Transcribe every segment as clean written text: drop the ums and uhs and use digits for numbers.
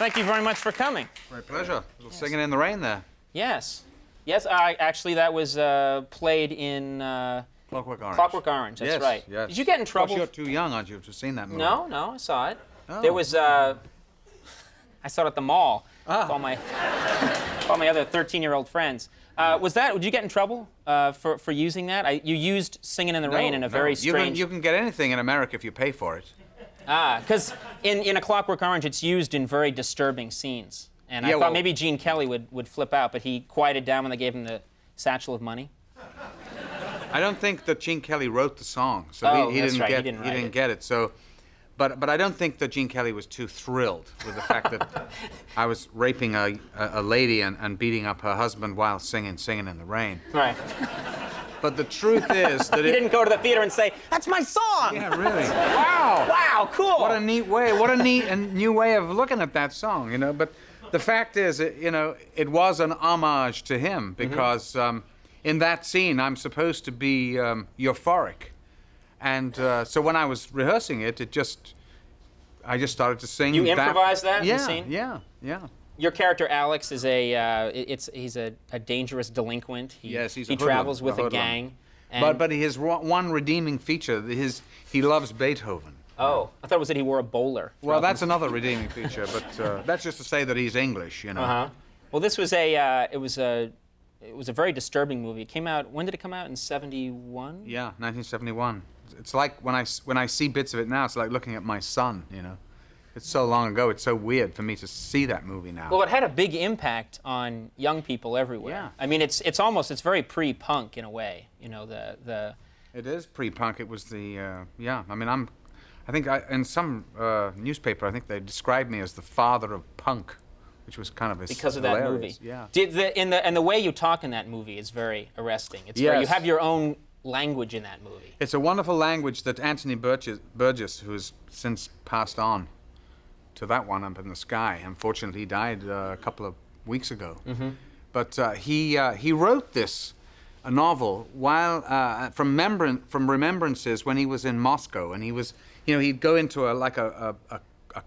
Thank you very much for coming. My pleasure. A little singing in the rain there. Yes. Yes, actually, that was played in Clockwork Orange. Clockwork Orange, that's yes, right. Yes. Did you get in trouble? You're too young, aren't you, to have seen that movie? No, I saw it. Oh. There was, I saw it at the mall with all my other 13-year-old friends. Would you get in trouble for using that? You used Singing in the Rain in a very strange... You can get anything in America if you pay for it. Because in A Clockwork Orange, it's used in very disturbing scenes. And I thought maybe Gene Kelly would flip out, but he quieted down when they gave him the satchel of money. I don't think that Gene Kelly wrote the song, so he didn't get it. So, but I don't think that Gene Kelly was too thrilled with the fact that I was raping a lady and beating up her husband while singing in the rain. Right. But the truth is that he didn't go to the theater and say, "That's my song." Yeah, really. Wow. Wow, cool. What a neat way. What a neat and new way of looking at that song, you know. But the fact is, it was an homage to him because in that scene, I'm supposed to be euphoric. And so when I was rehearsing it, I just started to sing. You improvised that in the scene? Yeah. Your character Alex is he's a dangerous delinquent. He travels with a gang. But his one redeeming feature, he loves Beethoven. Oh, I thought it was that he wore a bowler. Well, that's another redeeming feature, but that's just to say that he's English, you know. Uh-huh. Well, this was it was a very disturbing movie. It came out. When did it come out? In '71? Yeah, 1971. It's like when I see bits of it now, it's like looking at my son, you know. It's so long ago, it's so weird for me to see that movie now. Well, it had a big impact on young people everywhere. Yeah. I mean, it's very pre-punk in a way, you know, the... It is pre-punk. It was the, yeah, I mean, I think in some newspaper, I think they described me as the father of punk, which was kind of because of that movie. Yeah. And the way you talk in that movie is very arresting. It's you have your own language in that movie. It's a wonderful language that Anthony Burgess, who has since passed on to that one up in the sky. Unfortunately, he died a couple of weeks ago. But he wrote a novel while from remembrances when he was in Moscow, and he was, he'd go into a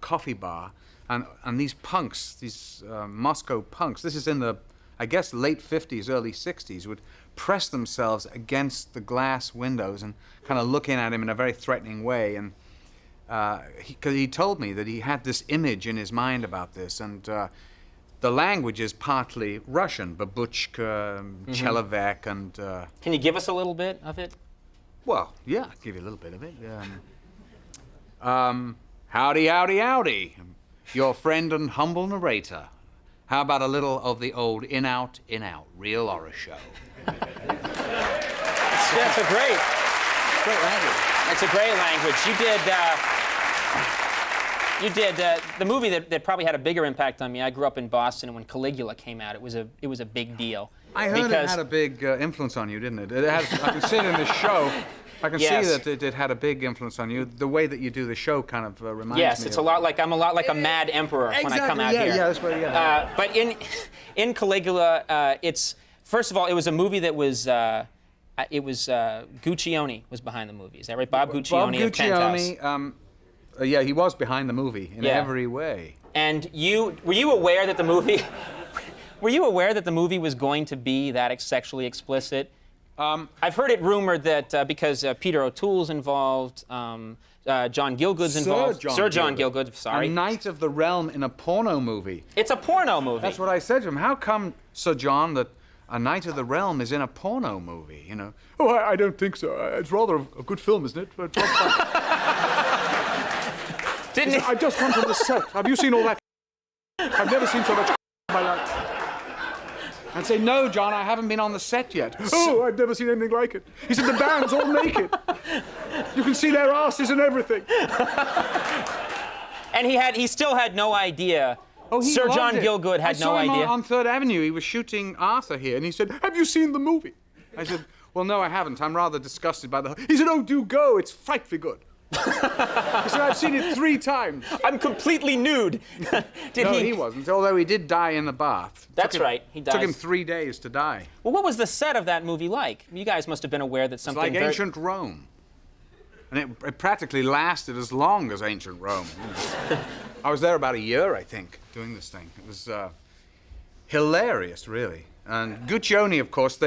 coffee bar, and these punks, these Moscow punks, this is in the, I guess, late 50s, early 60s, would press themselves against the glass windows and kind of look in at him in a very threatening way. And because he told me that he had this image in his mind about this, and the language is partly Russian, babushka, chelovek, and... Can you give us a little bit of it? Well, yeah, I'll give you a little bit of it. Howdy, howdy, howdy, your friend and humble narrator. How about a little of the old in-out, real horror show? That's a great language. It's a great language. You did the movie that probably had a bigger impact on me. I grew up in Boston, and when Caligula came out, it was a big deal. I heard it had a big influence on you, didn't it? I can see it in the show. I can see that it had a big influence on you. The way that you do the show kind of reminds me. Yes, it's I'm a lot like a mad emperor when I come out here. Yeah, that's right. Yeah. But in Caligula, first of all, it was a movie that was. Guccione was behind the movie. Is that right? Bob Guccione of Penthouse. Yeah, he was behind the movie in every way. And were you aware that the movie? Were you aware that the movie was going to be that sexually explicit? I've heard it rumored that because Peter O'Toole's involved, John Gielgud's involved. Sir John Gielgud, sorry. A Knight of the Realm in a porno movie. It's a porno movie. That's what I said to him. How come, Sir John, that A Knight of the Realm is in a porno movie, you know? Oh, I don't think so. It's rather a good film, isn't it? I just come from the set. Have you seen all that? I've never seen so much in my life. And say, no, John, I haven't been on the set yet. Oh, I've never seen anything like it. He said, the band's all naked. You can see their asses and everything. And he still had no idea. Oh, Sir John Gielgud had no idea. I saw him on 3rd Avenue. He was shooting Arthur here, and he said, have you seen the movie? I said, well, no, I haven't. I'm rather disgusted by the... He said, oh, do go. It's frightfully good. He said, I've seen it 3 times. I'm completely nude. He wasn't, although he did die in the bath. That's right, he died. Took him 3 days to die. Well, what was the set of that movie like? You guys must have been aware that something... It's like ancient Rome. And it practically lasted as long as ancient Rome. I was there about a year, I think. doing this thing. It was hilarious, really. And Guccione, of course,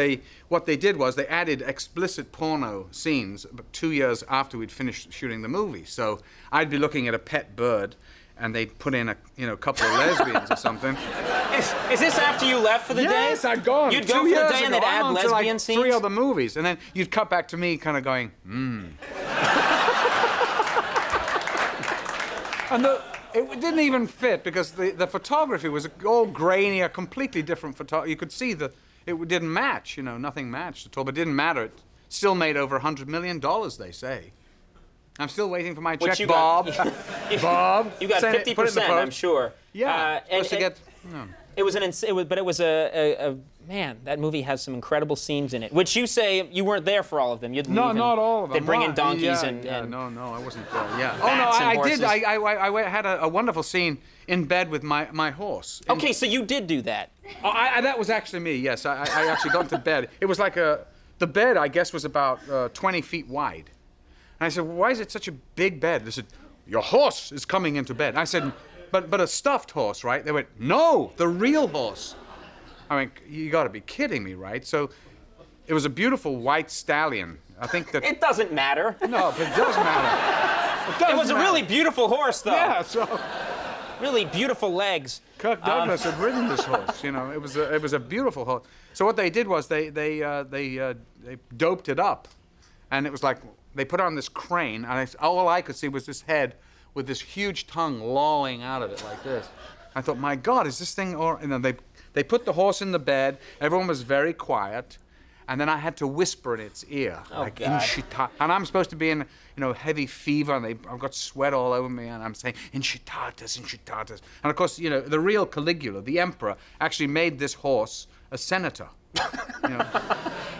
what they did was they added explicit porno scenes about 2 years after we'd finished shooting the movie. So I'd be looking at a pet bird, and they'd put in a couple of lesbians or something. Is this after you left for the day? Yes, I'd gone. You'd go for the day and they'd add lesbian scenes? 3 other movies, and then you'd cut back to me kind of going, And it didn't even fit because the photography was all grainy, a completely different photography. You could see it didn't match, nothing matched at all, but it didn't matter. It still made over $100 million, they say. I'm still waiting for my check, Bob. Bob. You got 50%, I'm sure. Yeah. It was man, that movie has some incredible scenes in it, which you say you weren't there for all of them. No, not all of them. They bring in donkeys and no, I wasn't there. Yeah. Oh no, I did. I had a wonderful scene in bed with my horse. Okay, so you did do that. Oh, that was actually me. Yes, I actually got into bed. It was like the bed, I guess, was about 20 feet wide. And I said, why is it such a big bed? They said, your horse is coming into bed. And I said, but a stuffed horse, right? They went, no, the real horse. I mean, you got to be kidding me, right? So it was a beautiful white stallion. I think that... It doesn't matter. No, but it does matter. It was a really beautiful horse, though. Yeah, so... Really beautiful legs. Kirk Douglas had ridden this horse, It was a beautiful horse. So what they did was they doped it up. And it was like... They put on this crane, and all I could see was this head with this huge tongue lolling out of it like this. I thought, my God, is this thing... They put the horse in the bed. Everyone was very quiet. And then I had to whisper in its ear. God. And I'm supposed to be in, heavy fever, and I've got sweat all over me, and I'm saying, incitatus, incitatus. And of course, the real Caligula, the emperor, actually made this horse a senator.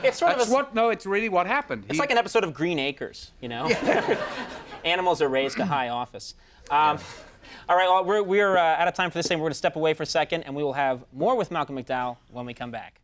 It's sort of it's really what happened. It's like an episode of Green Acres, Yeah. Animals are raised to high office. All right, well, we're out of time for this thing. We're going to step away for a second, and we will have more with Malcolm McDowell when we come back.